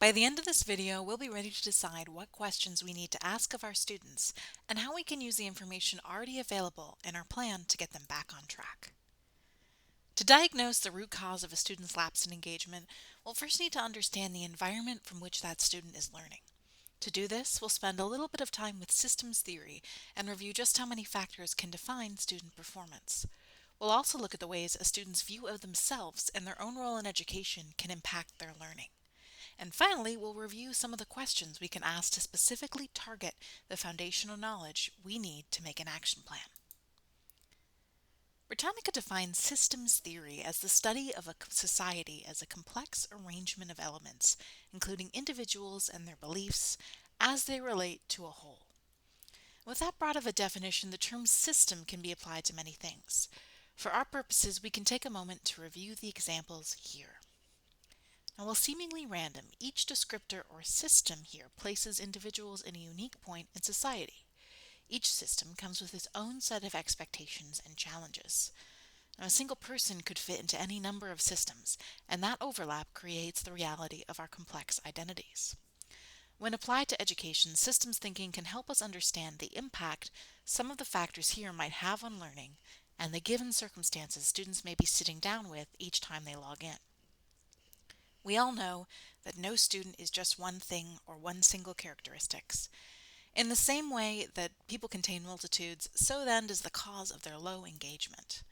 By the end of this video, we'll be ready to decide what questions we need to ask of our students and how we can use the information already available in our plan to get them back on track. To diagnose the root cause of a student's lapse in engagement, we'll first need to understand the environment from which that student is learning. To do this, we'll spend a little bit of time with systems theory and review just how many factors can define student performance. We'll also look at the ways a student's view of themselves and their own role in education can impact their learning. And finally, we'll review some of the questions we can ask to specifically target the foundational knowledge we need to make an action plan. Britannica defines systems theory as the study of a society as a complex arrangement of elements, including individuals and their beliefs, as they relate to a whole. With that broad of a definition, the term system can be applied to many things. For our purposes, we can take a moment to review the examples here. Now, while seemingly random, each descriptor or system here places individuals in a unique point in society. Each system comes with its own set of expectations and challenges. Now, a single person could fit into any number of systems, and that overlap creates the reality of our complex identities. When applied to education, systems thinking can help us understand the impact some of the factors here might have on learning and the given circumstances students may be sitting down with each time they log in. We all know that no student is just one thing or one single characteristics. In the same way that people contain multitudes, so then does the cause of their low engagement.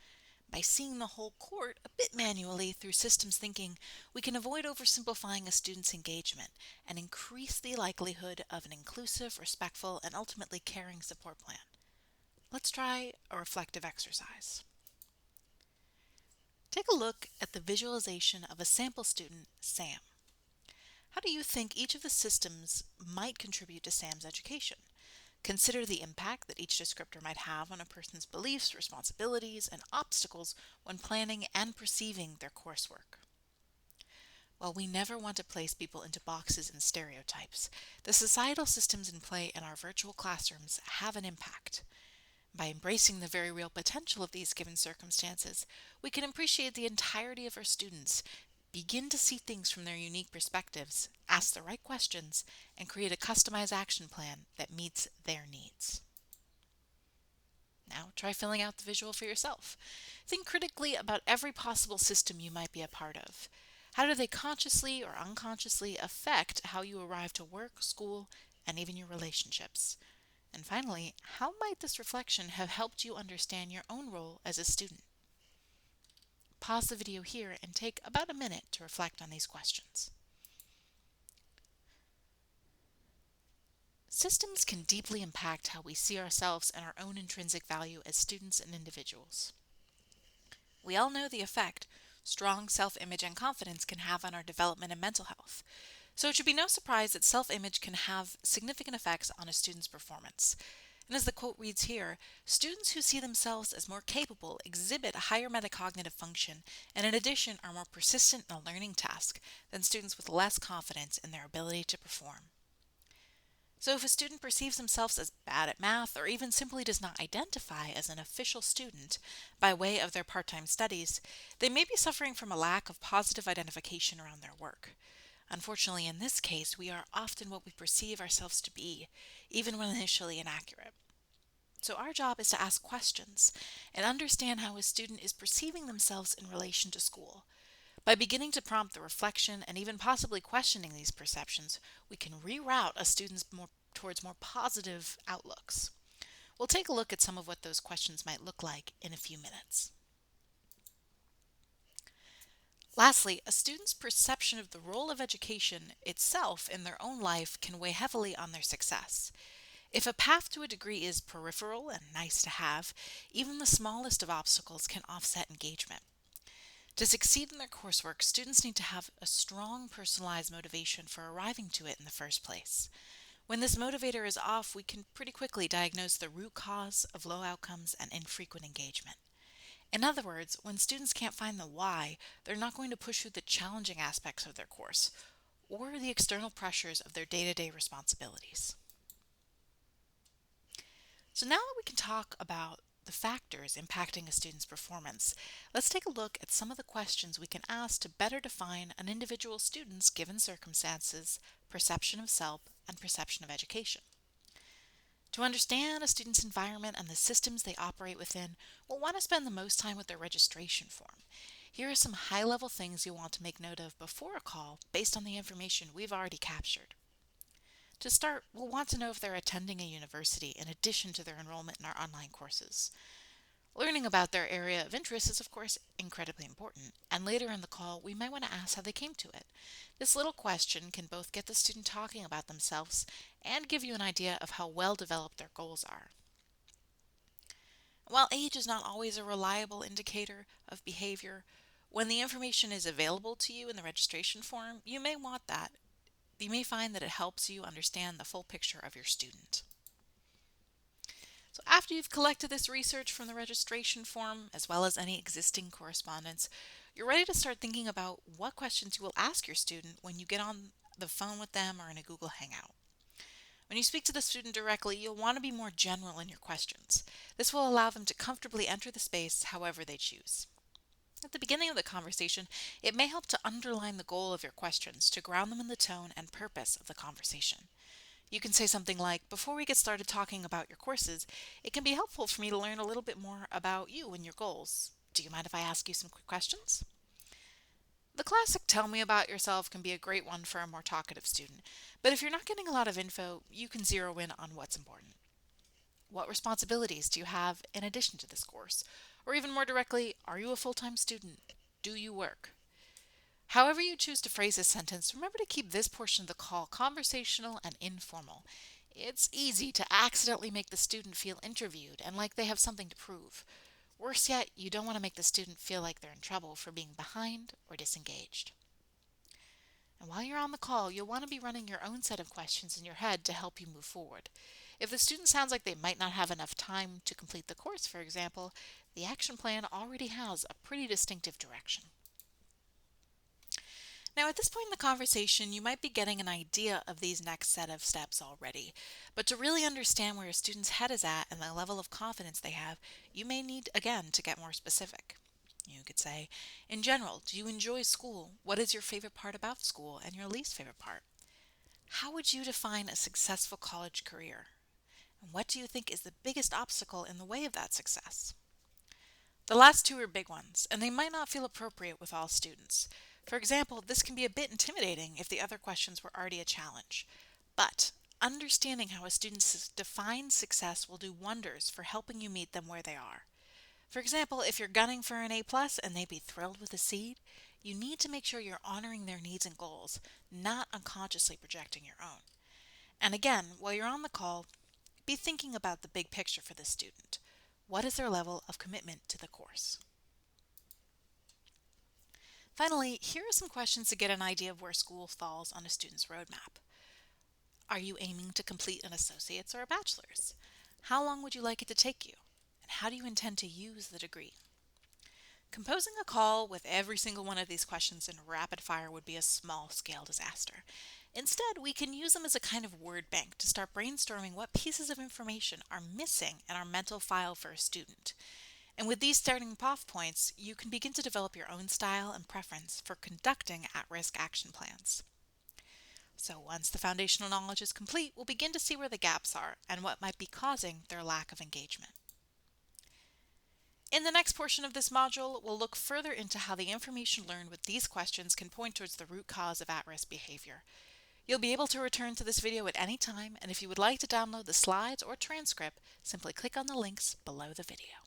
By seeing the whole court a bit manually through systems thinking, we can avoid oversimplifying a student's engagement and increase the likelihood of an inclusive, respectful, and ultimately caring support plan. Let's try a reflective exercise. Take a look at the visualization of a sample student, Sam. How do you think each of the systems might contribute to Sam's education? Consider the impact that each descriptor might have on a person's beliefs, responsibilities, and obstacles when planning and perceiving their coursework. While we never want to place people into boxes and stereotypes, the societal systems in play in our virtual classrooms have an impact. By embracing the very real potential of these given circumstances, we can appreciate the entirety of our students, begin to see things from their unique perspectives, ask the right questions, and create a customized action plan that meets their needs. Now, try filling out the visual for yourself. Think critically about every possible system you might be a part of. How do they consciously or unconsciously affect how you arrive to work, school, and even your relationships? And finally, how might this reflection have helped you understand your own role as a student? Pause the video here and take about a minute to reflect on these questions. Systems can deeply impact how we see ourselves and our own intrinsic value as students and individuals. We all know the effect strong self-image and confidence can have on our development and mental health. So it should be no surprise that self-image can have significant effects on a student's performance. And as the quote reads here, students who see themselves as more capable exhibit a higher metacognitive function and in addition are more persistent in a learning task than students with less confidence in their ability to perform. So if a student perceives themselves as bad at math or even simply does not identify as an official student by way of their part-time studies, they may be suffering from a lack of positive identification around their work. Unfortunately, in this case, we are often what we perceive ourselves to be, even when initially inaccurate. So our job is to ask questions and understand how a student is perceiving themselves in relation to school. By beginning to prompt the reflection and even possibly questioning these perceptions, we can reroute a student's towards more positive outlooks. We'll take a look at some of what those questions might look like in a few minutes. Lastly, a student's perception of the role of education itself in their own life can weigh heavily on their success. If a path to a degree is peripheral and nice to have, even the smallest of obstacles can offset engagement. To succeed in their coursework, students need to have a strong personalized motivation for arriving to it in the first place. When this motivator is off, we can pretty quickly diagnose the root cause of low outcomes and infrequent engagement. In other words, when students can't find the why, they're not going to push through the challenging aspects of their course or the external pressures of their day-to-day responsibilities. So now that we can talk about the factors impacting a student's performance, let's take a look at some of the questions we can ask to better define an individual student's given circumstances, perception of self, and perception of education. To understand a student's environment and the systems they operate within, we'll want to spend the most time with their registration form. Here are some high-level things you'll want to make note of before a call based on the information we've already captured. To start, we'll want to know if they're attending a university in addition to their enrollment in our online courses. Learning about their area of interest is, of course, incredibly important, and later in the call, we might want to ask how they came to it. This little question can both get the student talking about themselves and give you an idea of how well developed their goals are. While age is not always a reliable indicator of behavior, when the information is available to you in the registration form, you may want that. You may find that it helps you understand the full picture of your student. So after you've collected this research from the registration form, as well as any existing correspondence, you're ready to start thinking about what questions you will ask your student when you get on the phone with them or in a Google Hangout. When you speak to the student directly, you'll want to be more general in your questions. This will allow them to comfortably enter the space however they choose. At the beginning of the conversation, it may help to underline the goal of your questions to ground them in the tone and purpose of the conversation. You can say something like, "Before we get started talking about your courses, it can be helpful for me to learn a little bit more about you and your goals. Do you mind if I ask you some quick questions?" The classic "tell me about yourself" can be a great one for a more talkative student, but if you're not getting a lot of info, you can zero in on what's important. What responsibilities do you have in addition to this course? Or even more directly, are you a full-time student? Do you work? However you choose to phrase this sentence, remember to keep this portion of the call conversational and informal. It's easy to accidentally make the student feel interviewed and like they have something to prove. Worse yet, you don't want to make the student feel like they're in trouble for being behind or disengaged. And while you're on the call, you'll want to be running your own set of questions in your head to help you move forward. If the student sounds like they might not have enough time to complete the course, for example, the action plan already has a pretty distinctive direction. Now, at this point in the conversation, you might be getting an idea of these next set of steps already, but to really understand where a student's head is at and the level of confidence they have, you may need, again, to get more specific. You could say, in general, do you enjoy school? What is your favorite part about school and your least favorite part? How would you define a successful college career? And what do you think is the biggest obstacle in the way of that success? The last two are big ones, and they might not feel appropriate with all students. For example, this can be a bit intimidating if the other questions were already a challenge. But understanding how a student defines success will do wonders for helping you meet them where they are. For example, if you're gunning for an A+ and they'd be thrilled with a C, you need to make sure you're honoring their needs and goals, not unconsciously projecting your own. And again, while you're on the call, be thinking about the big picture for the student. What is their level of commitment to the course? Finally, here are some questions to get an idea of where school falls on a student's roadmap. Are you aiming to complete an associate's or a bachelor's? How long would you like it to take you? And how do you intend to use the degree? Composing a call with every single one of these questions in rapid fire would be a small-scale disaster. Instead, we can use them as a kind of word bank to start brainstorming what pieces of information are missing in our mental file for a student. And with these starting off points, you can begin to develop your own style and preference for conducting at-risk action plans. So once the foundational knowledge is complete, we'll begin to see where the gaps are and what might be causing their lack of engagement. In the next portion of this module, we'll look further into how the information learned with these questions can point towards the root cause of at-risk behavior. You'll be able to return to this video at any time, and if you would like to download the slides or transcript, simply click on the links below the video.